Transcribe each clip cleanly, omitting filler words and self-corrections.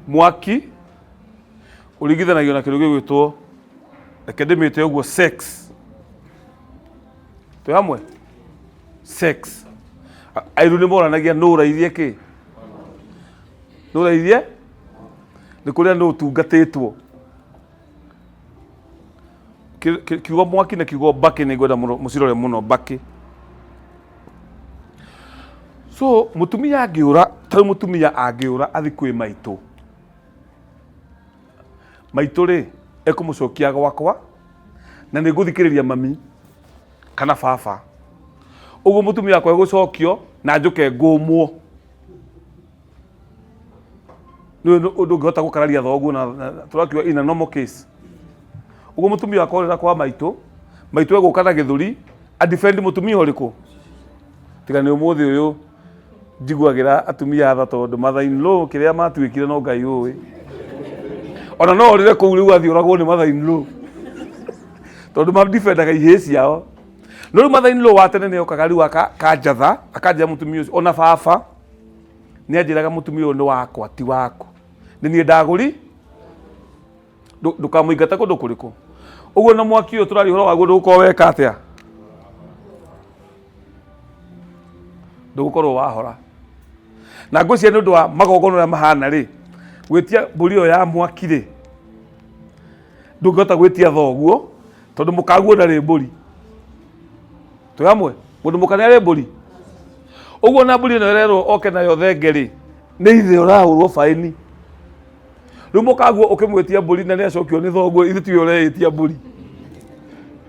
mwaki urigithanagio na kindu gigwitwo akademite uguo sex. Tu hamwe sex. Airu ni moranagia no raithie ki? No raithie? Ni kuria no tungatitwo. Kiugo mwaki na kiugo baki ni gwenda mucirore muno baki. So mutumia angiura, ta mutumia angiura athi kwi maitu. Maitu ri ekumucokia gwakwa na ni nguthikiriria mami kana baba. Uguo mutumia akwa gucokio na njuke ngumwo. Ni undu ngihota gukararia thoguo na turakiwa ina normal case. Uguo mutumia akorera kwa maitu, maitu eguka na githuri a defend mutumia uriku. Tiga ni umuthi uyu njiguagira atumia atha tondu mother in law kiria matuikire no Ngai uwi. Ona no orire kuu riu athiuragwo ni mother in law. Tondu ma defendaga ihe ciao. No riu mother in law wa tene ni okaga riu akanjatha, akanjia mutumia ucio ona baba ni anjiraga mutumia uyu ni wakwa ti waku. Ni nie ndaguri ndukamuingata kundu kuriku. Uguo na mwaki uyu turari horo waguo ndugukorwo weka atia? Ndugukorwo wahora. Na ngwiciria ni undu wa magongono ya mahana ri gwitia mburi yo ya mwaki ri ndungihota gwitia thoguo tondu mukaguo ndari mburi. Tu hamwe mundu mukane ari mburi. Uguo na mburi no rero oke nayo thenge ri ni ithe urahurwo faini. Riu mukaguo ukimwitia mburi na ni acokio ni thoguo ithe ti ureitia mburi.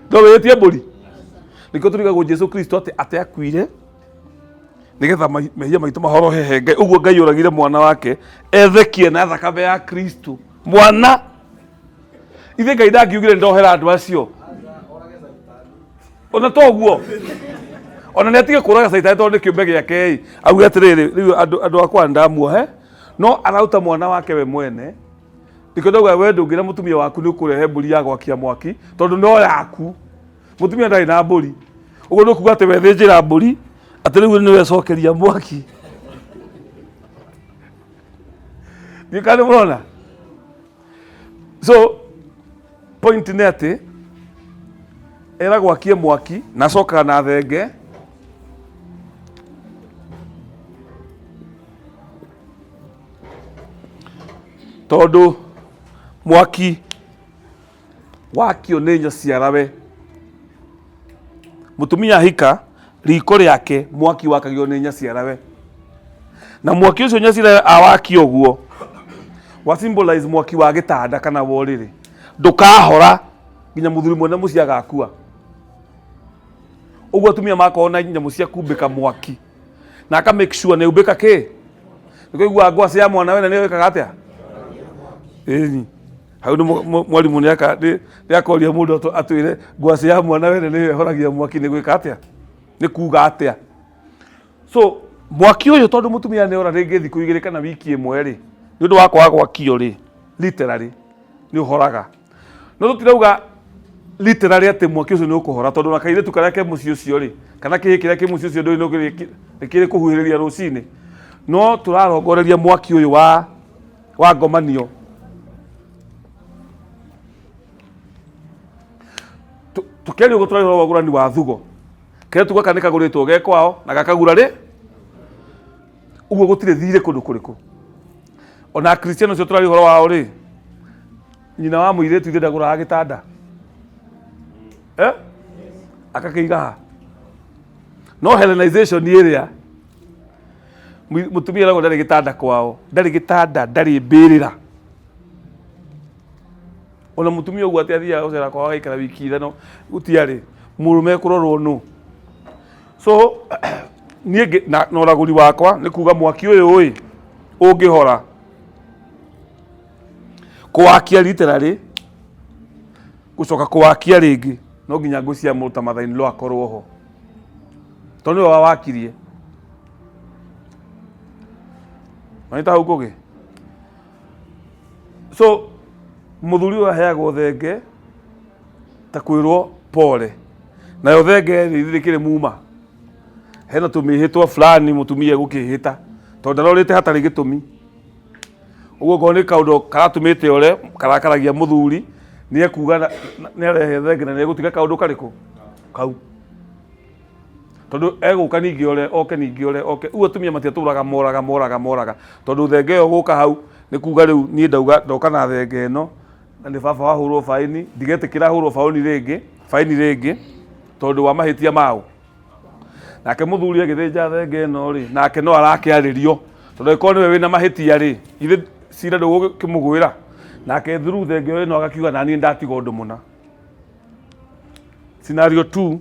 Ndo weitia mburi. Niko turigagwo Jesu Kristo ate akuire nigetha mehia maitu mahoro hehe Ngai. Uguo Ngai uragire mwana wake ethekie na thakame ya Kristo mwana. Ithe Ngai ndangiugire ndohera andu acio ona toguo ona netige kuraga Saitani tondu ni kiumbe giake auge atiriri riu andu akwa ndamuohe no arauta mwana wake we mwene. Ndikondoga we ndungira mutumia waku ni ukurehe mburi ya gwakia mwaki tondu no yaku. Mutumia ndari na mburi. Uguo no kuga ati we thinjira mburi ati riu ni we cokeria mwaki. Nikane murona. So point ni ati era gwakie mwaki na coka na thenge tondu mwaki wakio ni nyaciarawe. Mutumia hika riko riake mwaki wakagio ni nyaciarawe na mwaki ucio nyaciarawe awakio guo wa symbolize mwaki wa gitanda kana woriri ndukahora nginya muthuri mwene mucia gakua. Uguo atumia makona nyamu cia kumbika mwaki na aka make sure ne ubika ki nikuigua ngwaci ya mwana wene ni wikaga atia eni hau ni mwalimu ni akoria mundu atwire ngwaci ya mwana wene ni horagia mwaki ni gwika atia ni kuga atia. So mwaki uyu tondu mutumia ni ora ringi thiku igiri kana wiki imwe ri ni undu wakwa gwakio ri literally ni uhoraga. No tutirauga literally ati mwaki ucio ni ukuhora tondu na kaire tukareke mucio ucio ri kana kihikira ki mucio ucio ndu ni kire kuhuhiriria rucini. No turarongoreria mwaki uyu wa ngomanio. Tukeri ugo turari horo wagurani wa thugo kire tuga kana kaguritwo gekwao na gakagura ri uguo gutire thire kundu kuriku. Ona Kristiano cio turari horo wao ri nyina wa muiretu ithe ndagura gitanda akakiiga no Hellenization iria mutumia rago ndari gitanda kwao ndari gitanda ndari mbirira. Ona mutumia uguo atia ucera kwao gaikara wiki ithano gutiari murume kurorwo nu. So nie na uraguri wakwa ni kuga mwaki uyu ui ungihora kuwakia literally gucoka kuwakia ringi no nginya ngucia muruta mathaini lo akorwo ho tondu wa wakirie maita hukoge. So muthuri uyu aheagwo thenge ta kwirwo pole na yo thenge ithikire muma hena tumihitwa fulani mutumia gukihita tondu arorite hatari gitumi Uguo ngo ni kaundu karatumite ore karakaragia muthuri ni ekuga ni arehe thenge na ni egutiga kaundu kariku kau tondu eguka ningi ore oke uguo tumia matiaturaga moraga tondu thenge yo guka hau ni kuga riu ni ndoka na thenge ino na ni baba wahurwo faini ndigetikira hurwo faini ringi tondu wa mahitia mao nake muthuri agithinja thenge ino ri nake no arakiaririo tondu ko ni we wina mahitia ri ithe cira ndugu kimugwira nake thuru thenge ino agakiuga nani ndatiga undu muna. Scenario 2,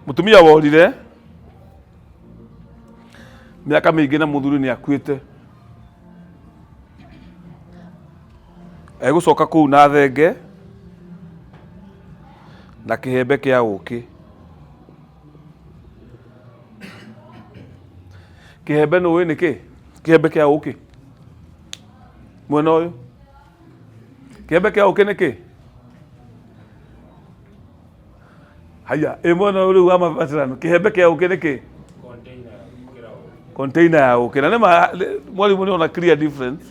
mutumia worire miaka mingi na muthuri ni akuite egucoka kuu na thenge na kihembe kia uki. Kihembe no we niki kihembe kia uki mwena uyu kihembe kia uki niki haya mwena uyu wa mabatirano kihembe kia uki niki container ya uki na nema mwalimu ni ona clear difference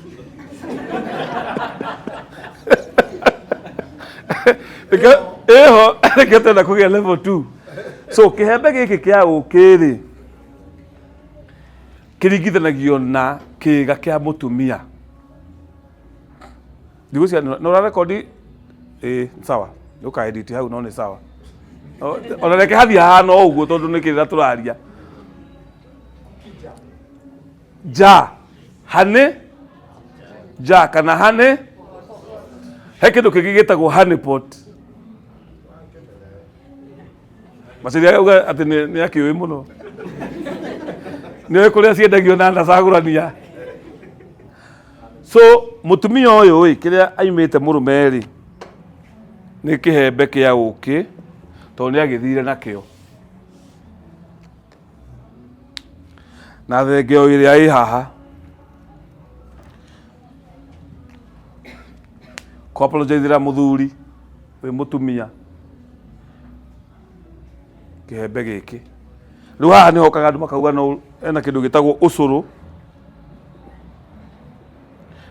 eho rekete na kugia level 2 so kihembe giki kia uki ri kirigithanagio na kiga kia mutumia ndigucia no ra record sawa uka edit hau no ni sawa ona reke hathia hano uguo tondu ni kirira turaria ja kana hane he kindu kigigitagwo honey pot maciria uga ati ni akiui muno ni kuria ciendagio na ndacagurania. So mutumia uyu kiria aimite murume ri ni kihembe kia uki tondu ni agithire nakio na thenge o iria i haha ko apologize muthuri we mutumia kihembe giki riu haha ni hokaga andu makauga no ena kindu gitagwo ucuru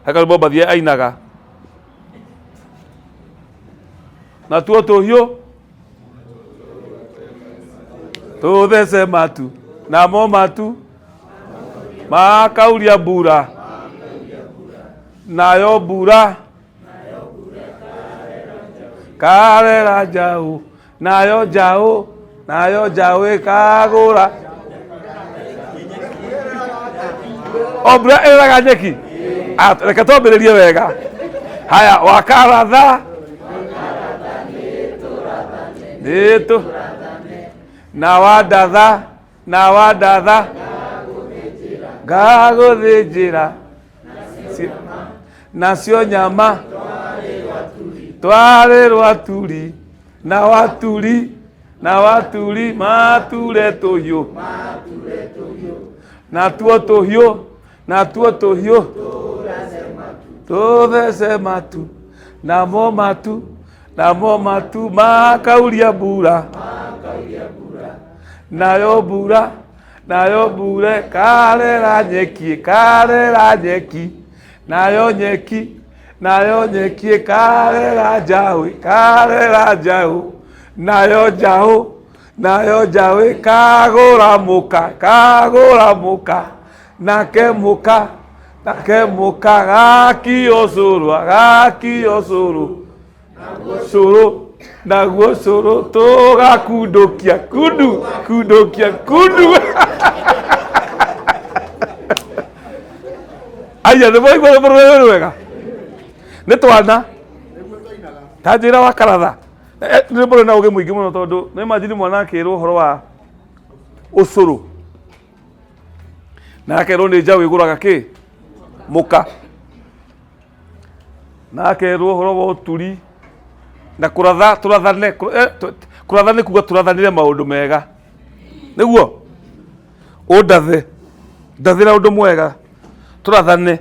hakalbo bathie ainaga na tuo tuhio tuthece matu na mo matu makauria mbura nayo mbura karera njau nayo njau ikagura obra eraga nyeki reke twambĩrĩrie wega haya wakaratha nĩtũ na wandatha ngagũthĩnjĩra nacio nyama twarĩrwa turi na waturi mature tũhiũ na tuo tũhiũ tuthece matu namo matu makauria mbura nayo mbura karera nyeki nayo nyeki karera njau nayo njau kagura muka nake muka gaki ocuru naguo curu tugakundukia kundu aya nĩ mwaigua mũrũme wega nĩ twana ta njĩra wa karatha nĩ mũrĩ na ũgĩ mũingĩ mũno tondũ nĩ imagine mwana akĩrwo ũhoro wa ũcũrũ na akerwo nĩ njaũ ĩgũraga kĩ muka na akerwo ũhoro wa ũturi na tũrathane nĩ kuga tũrathanĩre maũndũ mega nĩguo ndathĩra ũndũ mwega tũrathane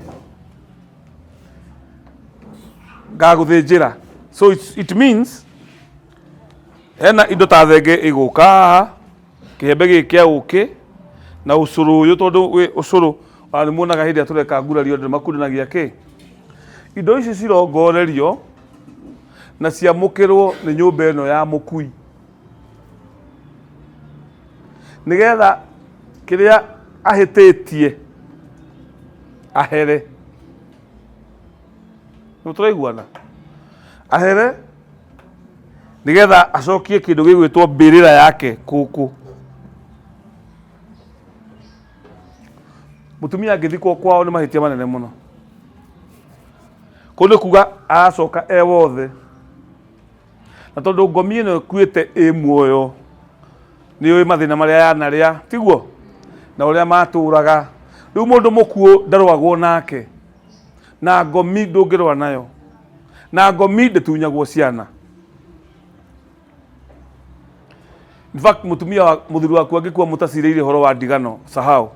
ngagũthĩnjĩra. So it means hena indo ta thenge ĩgũka haha kĩhembe gĩkĩ kĩa ũkĩ na ũcũrũ ũyũ, tondũ ũcũrũ nĩ muonaga hĩndĩ ĩrĩa tũreka ngurario andũ makundanagia kĩ. Indo ici cirongorerio na ciamũkĩrwo nĩ nyũmba ĩno ya mũkui, nĩgetha kĩrĩa ahĩtĩtie ahere. Nĩ tũraiguana? Ahere nĩgetha acokie kĩndũ gĩgwĩtwo mbĩrĩra yake kũkũ. Mũtumia angĩthikwo kwao nĩ mahĩtia manene mũno. Kũu nĩ kuga aracoka e wothe, na tondũ ngomi ĩno ĩkuĩte ĩ muoyo, nĩ ũĩ mathĩna marĩa yanarĩa, tiguo, na ũrĩa matũraga. Rĩu mũndũ mũkuũ ndarũagwo nake, na ngomi ndũngĩrũa nayo, na ngomi ndĩtunyagwo ciana. In fact, mũtumia mũthuri waku angĩkua mũtacirĩire ũhoro wa ndigano, sahau.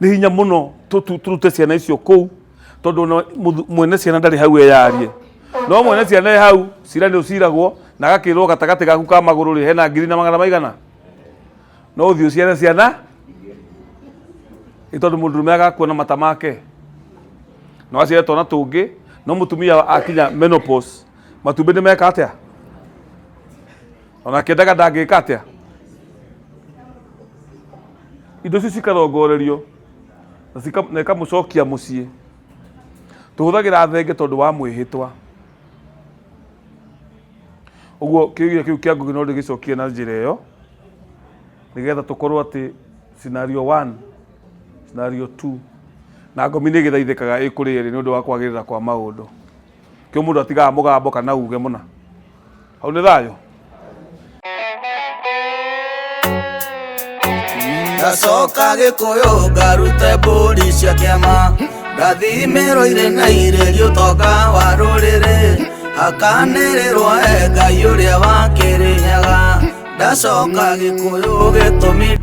Nĩ hinya mũno tũrute ciana icio kũu, tondũ mwene ciana ndarĩ hau eyarie. No mwene ciana e hau, cira nĩ ũciragwo, na agakĩrwo gatagatĩ gaku ka magũrũ rĩ hena 200,000. No ũthiĩ ũciare ciana, tondũ mũndũrũme agakuona mata make. No aciare twana tũngĩ, no mũtumia akinya menopause, matumbĩ nĩ meka atĩa? Ona kĩendaga ndangĩka atĩa? Indo ici cikarongorerio na ikamũcokia mũciĩ. Tũhũthagĩra thenge tondũ wa mwĩhĩtwa. Ũguo kĩũria kĩu kĩa Ngugi no ndĩgĩcokie na njĩra ĩyo, nĩgetha tũkorwo atĩ scenario 1, scenario 2, na ngomi nĩ ĩgĩthaithĩkaga ĩ kũrĩ erĩ nĩ ũndũ wa kwagĩrĩra kwa maũndũ. Kĩo mũndũ atigaga mũgambo kana uge mũna. Hau nĩ thayũ. Ndacoka Gĩkũyũ ngarute mbũri cia kĩama, ndathimĩrwo na irerio ũtonga wa rũrĩrĩ, akanĩrĩrwo Ngai ũrĩa wa Kĩrĩnyaga. Ndacoka Gĩkũyũ gĩtũmi